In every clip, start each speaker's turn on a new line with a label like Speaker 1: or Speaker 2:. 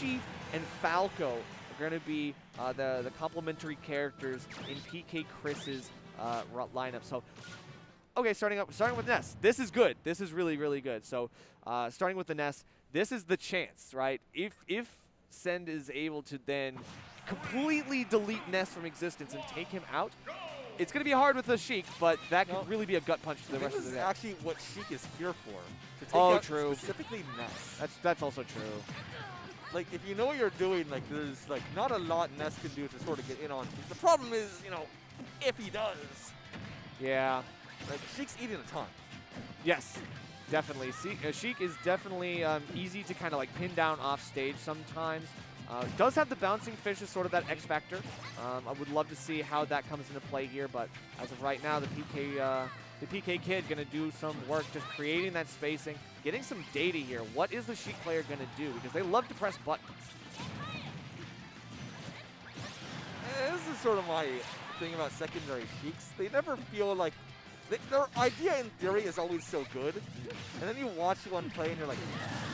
Speaker 1: Yoshi and Falco are going to be the complementary characters in PkChris's lineup. So, okay, starting with Ness. This is good. This is really, really good. So, starting with the Ness, this is the chance, right? If Send is able to then completely delete Ness from existence and take him out, it's going to be hard with the Sheik, but that could really be a gut punch to the rest of the deck.
Speaker 2: This is actually what Sheik is here for. To take out specifically Ness.
Speaker 1: That's also true.
Speaker 2: Like, if you know what you're doing, like, there's, like, not a lot Ness can do to sort of get in on. The problem is, you know, if he does.
Speaker 1: Yeah.
Speaker 2: Like, Sheik's eating a ton.
Speaker 1: Yes, definitely. Sheik is definitely easy to kind of, like, pin down off stage sometimes. Does have the bouncing fish as sort of that X factor. I would love to see how that comes into play here, but as of right now, the PK kid gonna do some work just creating that spacing, getting some data here. What is the Sheik player gonna do? Because they love to press buttons.
Speaker 2: This is sort of my thing about secondary Sheiks. They never feel like their idea in theory is always so good, and then you watch one play and you're like,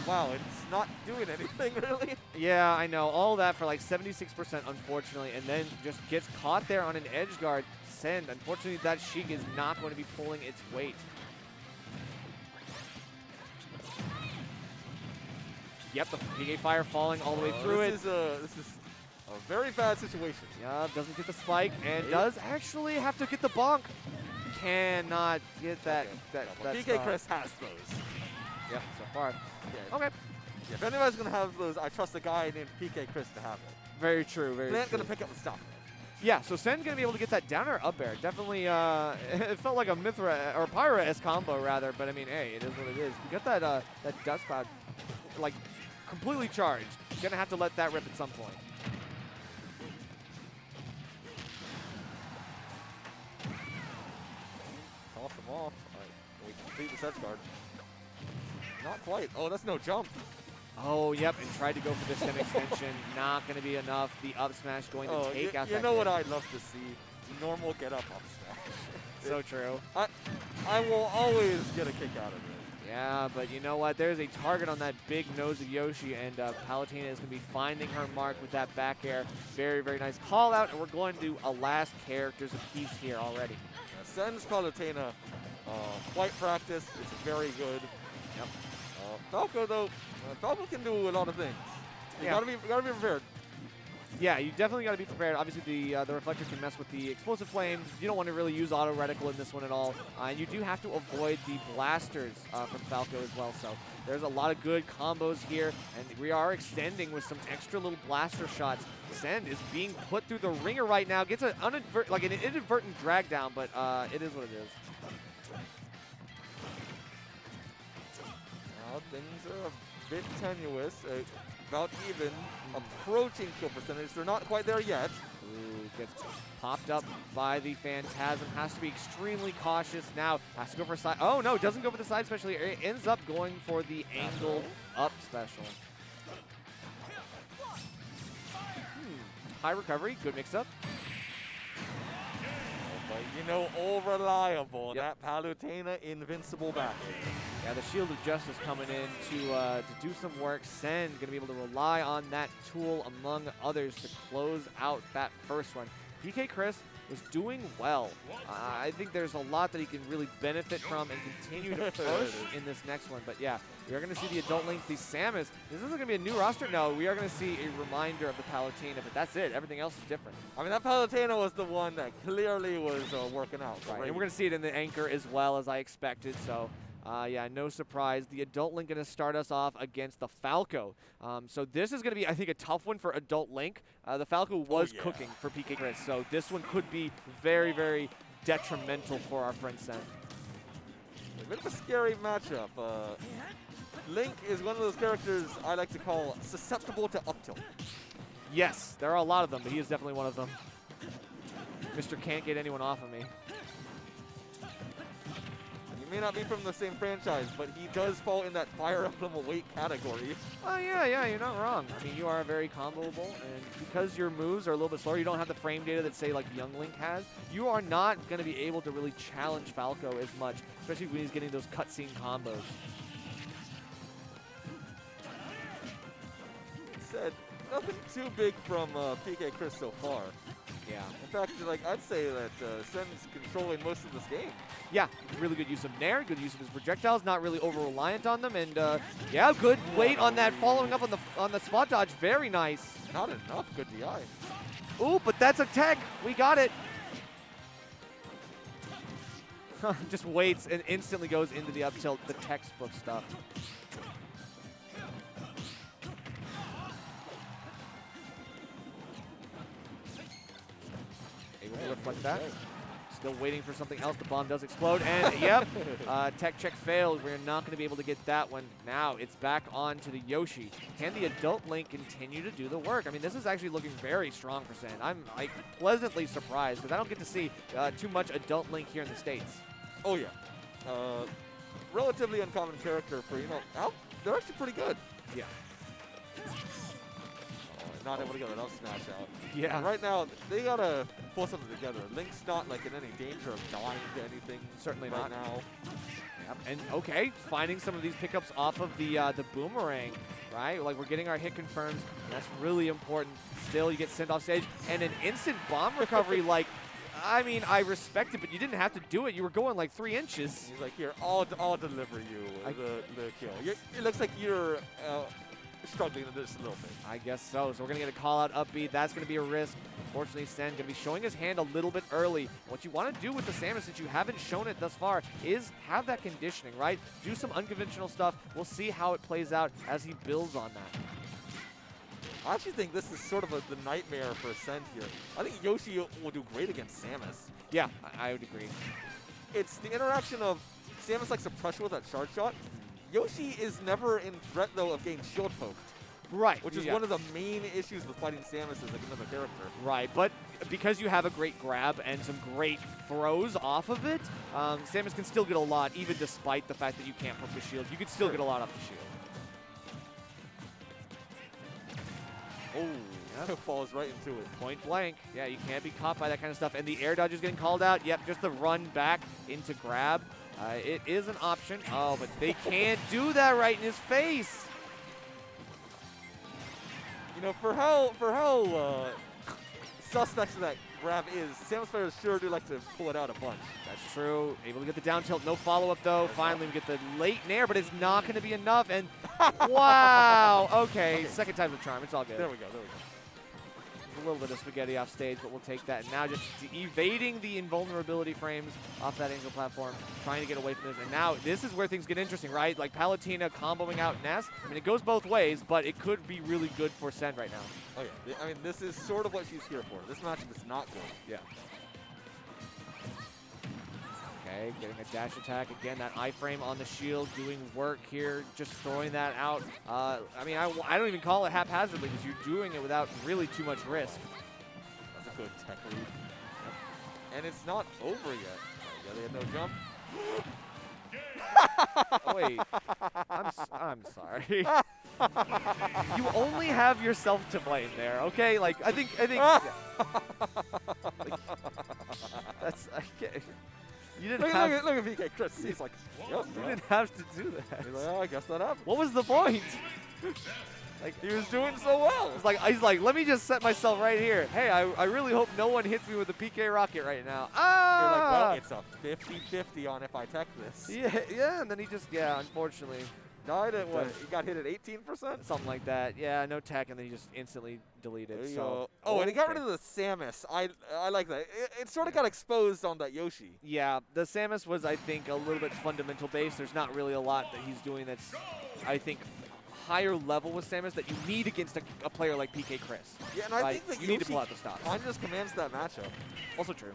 Speaker 2: wow, it's not doing anything really.
Speaker 1: Yeah, I know. All that for like 76%, unfortunately, and then just gets caught there on an edge guard. Send. Unfortunately, that Sheik is not going to be pulling its weight. Yep, the PK fire falling all the way through it.
Speaker 2: This is a very bad situation.
Speaker 1: Yeah, doesn't get the spike and does actually have to get the bonk. Cannot get that.
Speaker 2: PkChris has those.
Speaker 1: Yep, so far.
Speaker 2: Yeah.
Speaker 1: Okay.
Speaker 2: Yeah, if anybody's gonna have those, I trust a guy named PkChris to have it.
Speaker 1: Very true. Very
Speaker 2: They're
Speaker 1: true.
Speaker 2: gonna pick up the stuff.
Speaker 1: Yeah, so Sen's gonna be able to get that down air up air. Definitely, it felt like a Mithra or Pyra-esque combo rather, but I mean, hey, it is what it is. You got that that Dust Cloud, like, completely charged. Gonna have to let that rip at some point.
Speaker 2: Toss him off. All right, we complete the set guard. Not quite. Oh, that's no jump.
Speaker 1: Oh, yep, and tried to go for the stem extension. Not going to be enough. The up smash going to take out that.
Speaker 2: You know what I'd love to see? Normal get up smash.
Speaker 1: So true.
Speaker 2: I will always get a kick out of it.
Speaker 1: Yeah, but you know what? There's a target on that big nose of Yoshi, and Palutena is going to be finding her mark with that back air. Very, very nice call out, and we're going to do a last characters apiece here already.
Speaker 2: Sends Palutena quite practiced. It's very good.
Speaker 1: Yep.
Speaker 2: Falco though, Falco can do a lot of things. You gotta be prepared.
Speaker 1: Yeah, you definitely got to be prepared. Obviously, the reflector can mess with the explosive flames. You don't want to really use auto reticle in this one at all. And you do have to avoid the blasters from Falco as well. So there's a lot of good combos here, and we are extending with some extra little blaster shots. Send is being put through the ringer right now. Gets an inadvertent drag down, but it is what it is.
Speaker 2: Now things are a bit tenuous. About even, approaching kill percentage. They're not quite there yet.
Speaker 1: Ooh, gets popped up by the Phantasm. Has to be extremely cautious now. Has to go for a side. Oh, no, doesn't go for the side special. It ends up going for the angled up special. High recovery. Good mix-up.
Speaker 2: But you know, all reliable. Yep. That Palutena invincible back.
Speaker 1: Yeah, the Shield of Justice coming in to do some work. Sen going to be able to rely on that tool among others to close out that first one. PkChris was doing well. I think there's a lot that he can really benefit from and continue to push in this next one. But yeah, we are going to see the Adult Link, the Samus. This isn't going to be a new roster. No, we are going to see a reminder of the Palutena, but that's it. Everything else is different.
Speaker 2: I mean, that Palutena was the one that clearly was working out.
Speaker 1: Right, and we're going to see it in the anchor as well as I expected. So yeah, no surprise. The Adult Link going to start us off against the Falco. So this is going to be, I think, a tough one for Adult Link. The Falco was cooking for PkChris, so this one could be very, very detrimental for our friend Sen.
Speaker 2: A bit of a scary matchup. Link is one of those characters I like to call susceptible to up tilt.
Speaker 1: Yes, there are a lot of them, but he is definitely one of them. Mr. Can't get anyone off of me.
Speaker 2: May not be from the same franchise, but he does fall in that Fire Emblem weight category.
Speaker 1: Oh, yeah, you're not wrong. I mean, you are very comboable, and because your moves are a little bit slower, you don't have the frame data that, say, like Young Link has, you are not going to be able to really challenge Falco as much, especially when he's getting those cutscene combos.
Speaker 2: Yeah, nothing too big from PkChris so far.
Speaker 1: Yeah.
Speaker 2: In fact, like I'd say that Sen's controlling most of this game.
Speaker 1: Yeah, really good use of Nair, good use of his projectiles, not really over-reliant on them, and yeah, good weight on that, following up on the spot dodge, very nice.
Speaker 2: Not enough, good DI.
Speaker 1: Ooh, but that's a tech, we got it. Just waits and instantly goes into the up tilt, the textbook stuff. Able to reflect that. Still waiting for something else. The bomb does explode, and yep, tech check fails. We're not going to be able to get that one. Now it's back on to the Yoshi. Can the adult Link continue to do the work? I mean, this is actually looking very strong for Sen. I'm like pleasantly surprised because I don't get to see too much adult Link here in the States.
Speaker 2: Oh yeah, relatively uncommon character for they're actually pretty good.
Speaker 1: Yeah.
Speaker 2: Not able to get enough smash out.
Speaker 1: Yeah.
Speaker 2: Right now, they gotta pull something together. Link's not like in any danger of dying to anything.
Speaker 1: Certainly
Speaker 2: right
Speaker 1: not.
Speaker 2: now.
Speaker 1: Yep. And okay, finding some of these pickups off of the boomerang, right? Like we're getting our hit confirms. That's really important. Still, you get sent off stage and an instant bomb recovery. Like, I mean, I respect it, but you didn't have to do it. You were going like 3 inches.
Speaker 2: He's like, here, I'll deliver you the kill. It looks like you're struggling just a little bit.
Speaker 1: I guess so. So we're going to get a call-out upbeat. That's going to be a risk. Unfortunately, Sen going to be showing his hand a little bit early. What you want to do with the Samus, since you haven't shown it thus far, is have that conditioning, right? Do some unconventional stuff. We'll see how it plays out as he builds on that.
Speaker 2: I actually think this is sort of the nightmare for Sen here. I think Yoshi will do great against Samus.
Speaker 1: Yeah, I would agree.
Speaker 2: It's the interaction of Samus likes to pressure with that charge shot. Yoshi is never in threat, though, of getting shield poked.
Speaker 1: Right.
Speaker 2: Which is one of the main issues with fighting Samus as like another character.
Speaker 1: Right, but because you have a great grab and some great throws off of it, Samus can still get a lot, even despite the fact that you can't poke the shield. You can still get a lot off the shield.
Speaker 2: Oh, that falls right into it.
Speaker 1: Point blank. Yeah, you can't be caught by that kind of stuff. And the air dodge is getting called out. Yep, just the run back into grab. It is an option. Oh, but they can't do that right in his face.
Speaker 2: You know, for how suspect that grab is, Samus players sure do like to pull it out a bunch.
Speaker 1: That's true. Able to get the down tilt. No follow-up, though. Finally, we get the late nair, but it's not going to be enough. And wow. Okay, second time's a charm. It's all good.
Speaker 2: There we go.
Speaker 1: A little bit of spaghetti off stage, but we'll take that. And now just evading the invulnerability frames off that angel platform, trying to get away from this. And now this is where things get interesting, right? Like Palutena comboing out Ness. I mean, it goes both ways, but it could be really good for Sen right now.
Speaker 2: Oh, yeah. I mean, this is sort of what she's here for. This matchup is not good.
Speaker 1: Yeah. Okay, getting a dash attack. Again, that iframe on the shield doing work here, just throwing that out. I mean, I don't even call it haphazardly because you're doing it without really too much risk.
Speaker 2: That's a good tech read. And it's not over yet. Yeah, they had no jump.
Speaker 1: Oh, wait, I'm sorry. You only have yourself to blame there, okay? Like, I think, yeah. Like, that's, you didn't
Speaker 2: look at PkChris. He's like, yep,
Speaker 1: you didn't have to do that.
Speaker 2: He's like, oh, I guess that happened.
Speaker 1: What was the point?
Speaker 2: Like, he was doing so well.
Speaker 1: It's like, he's like, let me just set myself right here. Hey, I really hope no one hits me with a PK rocket right now. Ah!
Speaker 2: You're like, well, it's a 50-50 on if I tech this.
Speaker 1: Yeah, and then he just, unfortunately.
Speaker 2: Died at what? He got hit at 18%?
Speaker 1: Something like that. Yeah, no tech, and then he just instantly deleted. So.
Speaker 2: Oh, and he got rid of the Samus. I like that. It sort of got exposed on that Yoshi.
Speaker 1: Yeah, the Samus was, I think, a little bit fundamental based. There's not really a lot that he's doing that's, I think, higher level with Samus that you need against a player like PkChris.
Speaker 2: Yeah, and I think that
Speaker 1: you need to pull out the stops.
Speaker 2: Kind of just commands that matchup.
Speaker 1: Also true.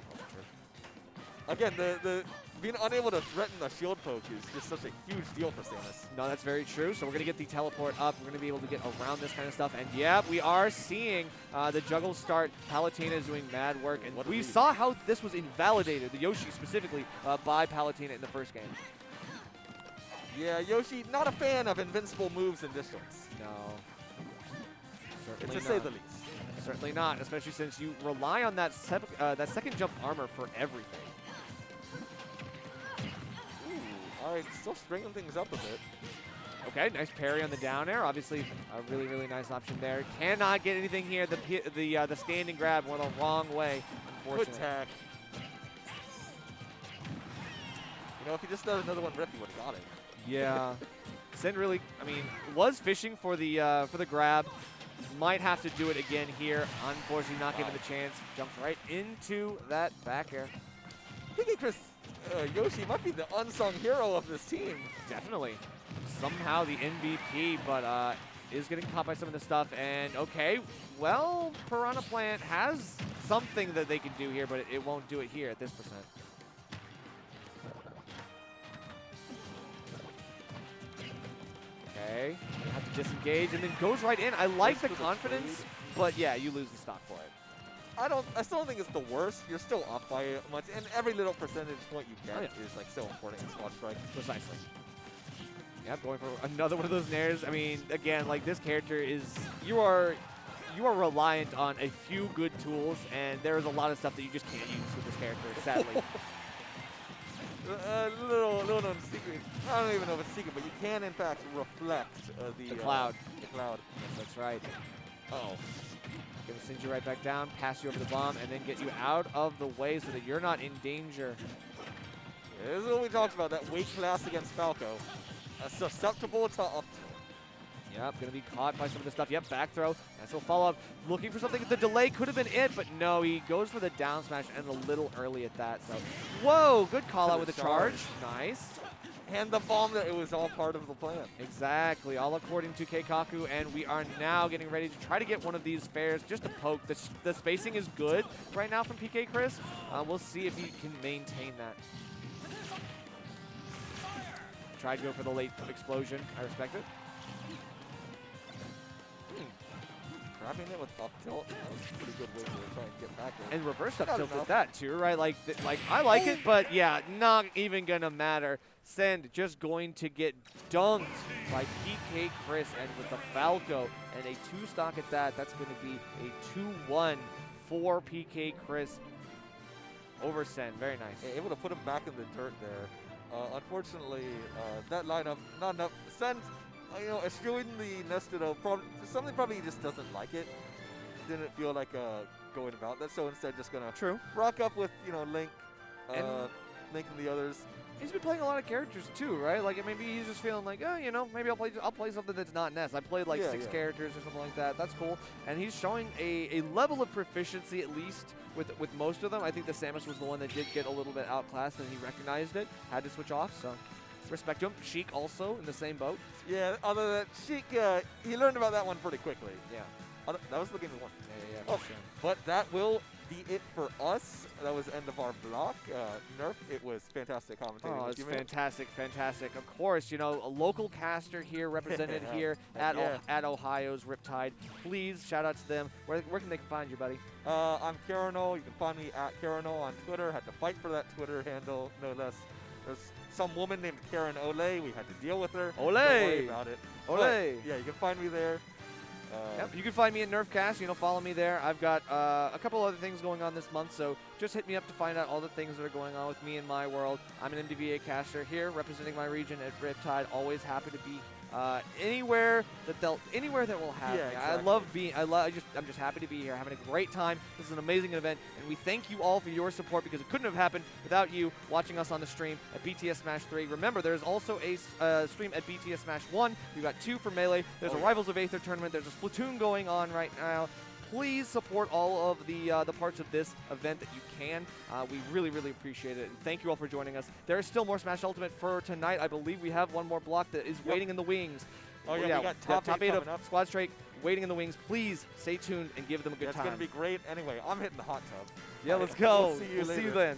Speaker 2: Again, the being unable to threaten the shield poke is just such a huge deal for Samus.
Speaker 1: No, that's very true. So we're going to get the teleport up. We're going to be able to get around this kind of stuff. And yeah, we are seeing the juggle start. Palutena is doing mad work. And we saw how this was invalidated, the Yoshi specifically, by Palutena in the first game.
Speaker 2: Yeah, Yoshi, not a fan of invincible moves and distance.
Speaker 1: No. Certainly
Speaker 2: to say the least.
Speaker 1: Certainly not, especially since you rely on that second jump armor for everything.
Speaker 2: All right, still stringing things up a bit.
Speaker 1: Okay, nice parry on the down air. Obviously, a really, really nice option there. Cannot get anything here. The standing grab went the wrong way,
Speaker 2: Good
Speaker 1: unfortunately.
Speaker 2: tag. You know, if he just does another one rip, he would have got it.
Speaker 1: Yeah. Sen really, I mean, was fishing for the grab. Might have to do it again here. Unfortunately, not given the chance. Jumps right into that back air.
Speaker 2: PkChris Yoshi might be the unsung hero of this team.
Speaker 1: Definitely. Somehow the MVP, but is getting caught by some of the stuff. And okay, well, Piranha Plant has something that they can do here, but it won't do it here at this percent. Okay, you have to disengage and then goes right in. I like the confidence, but yeah, you lose the stock for it.
Speaker 2: I still don't think it's the worst. You're still up by much, and every little percentage point you get is like so important in Squad Strike.
Speaker 1: Precisely. Yep, going for another one of those nairs. I mean, again, like this character is, you are reliant on a few good tools, and there is a lot of stuff that you just can't use with this character, sadly.
Speaker 2: Little known secret. I don't even know if it's a secret, but you can in fact reflect the
Speaker 1: cloud.
Speaker 2: The cloud.
Speaker 1: Yes, that's right. Uh-oh. Gonna send you right back down, pass you over the bomb, and then get you out of the way so that you're not in danger.
Speaker 2: Yeah, this is what we talked about, that weight class against Falco. Susceptible to up.
Speaker 1: Yep, gonna be caught by some of the stuff. Yep, back throw. Nice little follow-up. Looking for something. The delay could have been it, but no, he goes for the down smash and a little early at that. So, whoa, good call out with the charge. Nice.
Speaker 2: And the bomb, that it was all part of the plan.
Speaker 1: Exactly, all according to Keikaku, and we are now getting ready to try to get one of these fares just to poke. The spacing is good right now from PkChris. We'll see if he can maintain that. Tried to go for the late explosion. I respect it.
Speaker 2: Grabbing it with up tilt, that was a pretty good way to try and get back there.
Speaker 1: And reverse up tilt at that too, right? Like I like it, but yeah, not even gonna matter. Send just going to get dunked by PkChris, and with the Falco and a 2-stock at that, that's going to be a 2-1 for PkChris over Send. Very nice.
Speaker 2: Able to put him back in the dirt there. Unfortunately, that lineup not enough. Send, you know, eschewing the nested up, something probably he just doesn't like it. Didn't feel like going about that, so instead just gonna rock up with, you know, Link, Link and the others.
Speaker 1: He's been playing a lot of characters too, right? Like maybe he's just feeling like, oh, you know, maybe I'll play something that's not Ness. I played like 6 characters or something like that. That's cool. And he's showing a level of proficiency, at least with most of them. I think the Samus was the one that did get a little bit outclassed, and he recognized it, had to switch off. So respect to him. Sheik also in the same boat.
Speaker 2: Yeah. Other than that, Sheik, he learned about that one pretty quickly.
Speaker 1: Yeah.
Speaker 2: That was the game we won.
Speaker 1: Yeah.
Speaker 2: Oh, sure. But that will be it for us. That was the end of our block. Nerf, it was fantastic commentating.
Speaker 1: Oh, it's fantastic, fantastic. Of course, you know, a local caster here represented here at Ohio's Riptide. Please shout out to them. Where can they find you, buddy?
Speaker 2: I'm Karano. You can find me at Karano on Twitter. Had to fight for that Twitter handle, no less. There's some woman named Karen Olay. We had to deal with her.
Speaker 1: Olay!
Speaker 2: Don't worry about it.
Speaker 1: Olay!
Speaker 2: But, yeah, you can find me there.
Speaker 1: Yep, you can find me at Nerfcast. You know, follow me there. I've got a couple other things going on this month, so just hit me up to find out all the things that are going on with me in my world. I'm an MDVA caster here, representing my region at Riptide. Always happy to be anywhere that will have me.
Speaker 2: Exactly.
Speaker 1: I'm just happy to be here, having a great time. This is an amazing event, and we thank you all for your support, because it couldn't have happened without you watching us on the stream at BTS Smash 3. Remember, there's also a stream at BTS Smash 1. We've got 2 for Melee. There's a Rivals of Aether tournament. There's a Splatoon going on right now. Please support all of the parts of this event that you can. We really, really appreciate it. And thank you all for joining us. There is still more Smash Ultimate for tonight. I believe we have one more block that is waiting in the wings.
Speaker 2: Oh, yeah, we got top 8
Speaker 1: of
Speaker 2: up.
Speaker 1: Squad Strike waiting in the wings. Please stay tuned and give them a good time.
Speaker 2: It's going to be great. Anyway, I'm hitting the hot tub.
Speaker 1: Yeah, let's go.
Speaker 2: We'll see you later.
Speaker 1: See you then.